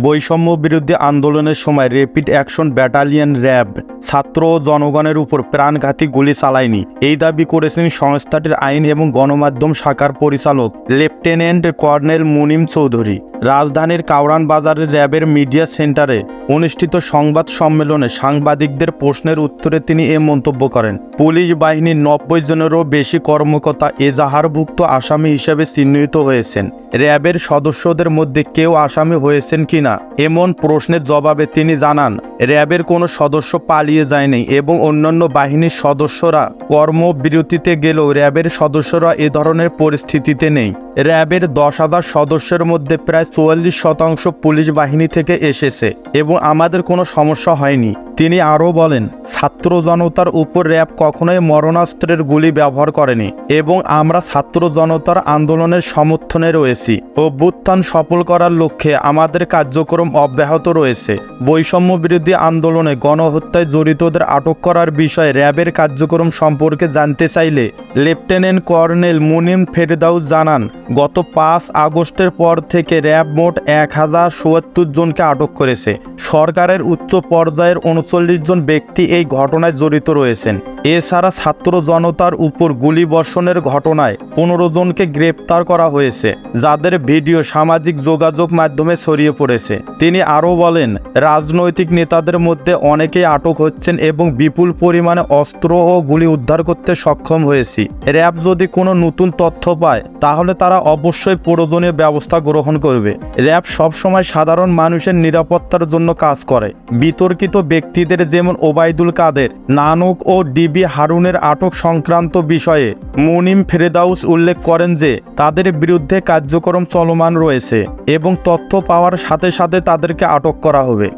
বৈষম্য বিরোধী আন্দোলনের সময় র্যাপিড অ্যাকশন ব্যাটালিয়ন র্যাব ছাত্র ও জনগণের উপর প্রাণঘাতী গুলি চালায়নি, এই দাবি করেছেন সংস্থাটির আইন এবং গণমাধ্যম শাখার পরিচালক লেফটেন্যান্ট কর্নেল মুনিম চৌধুরী। রাজধানীর কাউরান বাজারের র্যাবের মিডিয়া সেন্টারে অনুষ্ঠিত সংবাদ সম্মেলনে সাংবাদিকদের প্রশ্নের উত্তরে তিনি এ মন্তব্য করেন। পুলিশ বাহিনীর 90 জনেরও বেশি কর্মকর্তা এজাহারভুক্ত আসামি হিসেবে চিহ্নিত হয়েছেন। র্যাবের সদস্যদের মধ্যে কেউ আসামি হয়েছেন কিনা এমন প্রশ্নের জবাবে তিনি জানান, র্যাবের কোনো সদস্য পালিয়ে যায়নি এবং অন্যান্য বাহিনীর সদস্যরা কর্মবিরতিতে গেলেও র্যাবের সদস্যরা এ ধরনের পরিস্থিতিতে নেই। র্যাবের 10,000 সদস্যের মধ্যে প্রায় 44% পুলিশ বাহিনী থেকে এসেছে এবং আমাদের কোনো সমস্যা হয়নি। তিনি আরও বলেন, ছাত্র জনতার উপর র্যাব কখনোই মরণাস্ত্রের গুলি ব্যবহার করেনি এবং আমরা ছাত্র জনতার আন্দোলনের সমর্থনে রয়েছি। অভ্যুত্থান সফল করার লক্ষ্যে আমাদের কার্যক্রম অব্যাহত রয়েছে। বৈষম্য বিরোধী আন্দোলনে গণহত্যায় জড়িতদের আটক করার বিষয়ে র্যাবের কার্যক্রম সম্পর্কে জানতে চাইলে লেফটেন্যান্ট কর্নেল মুনিম ফেরদাউস জানান, গত 5 আগস্টের পর থেকে র্যাব মোট 1077 জনকে আটক করেছে। সরকারের উচ্চ পর্যায়ের 39 জন ব্যক্তি এই ঘটনায় জড়িত রয়েছেন। এছাড়া ছাত্র জনতার উপর গুলিবর্ষণের ঘটনায় 15 জনকে গ্রেপ্তার করা হয়েছে, যাদের ভিডিও সামাজিক যোগাযোগ মাধ্যমে ছড়িয়ে পড়েছে। তিনি আরও বলেন, রাজনৈতিক নেতাদের মধ্যে অনেকেই আটক হচ্ছেন এবং বিপুল পরিমাণে অস্ত্র ও গুলি উদ্ধার করতে সক্ষম হয়েছি। র্যাব যদি কোনো নতুন তথ্য পায় তাহলে তারা অবশ্যই প্রয়োজনীয় ব্যবস্থা গ্রহণ করবে। র্যাব সবসময় সাধারণ মানুষের নিরাপত্তার জন্য কাজ করে। বিতর্কিত ব্যক্তিদের যেমন ওবায়দুল কাদের, নানক ও ডিবি হারুনের আটক সংক্রান্ত বিষয়ে মুনিম ফেরদাউস উল্লেখ করেন যে তাদের বিরুদ্ধে কার্যক্রম চলমান রয়েছে এবং তথ্য পাওয়ার সাথে সাথে তাদেরকে আটক করা হবে।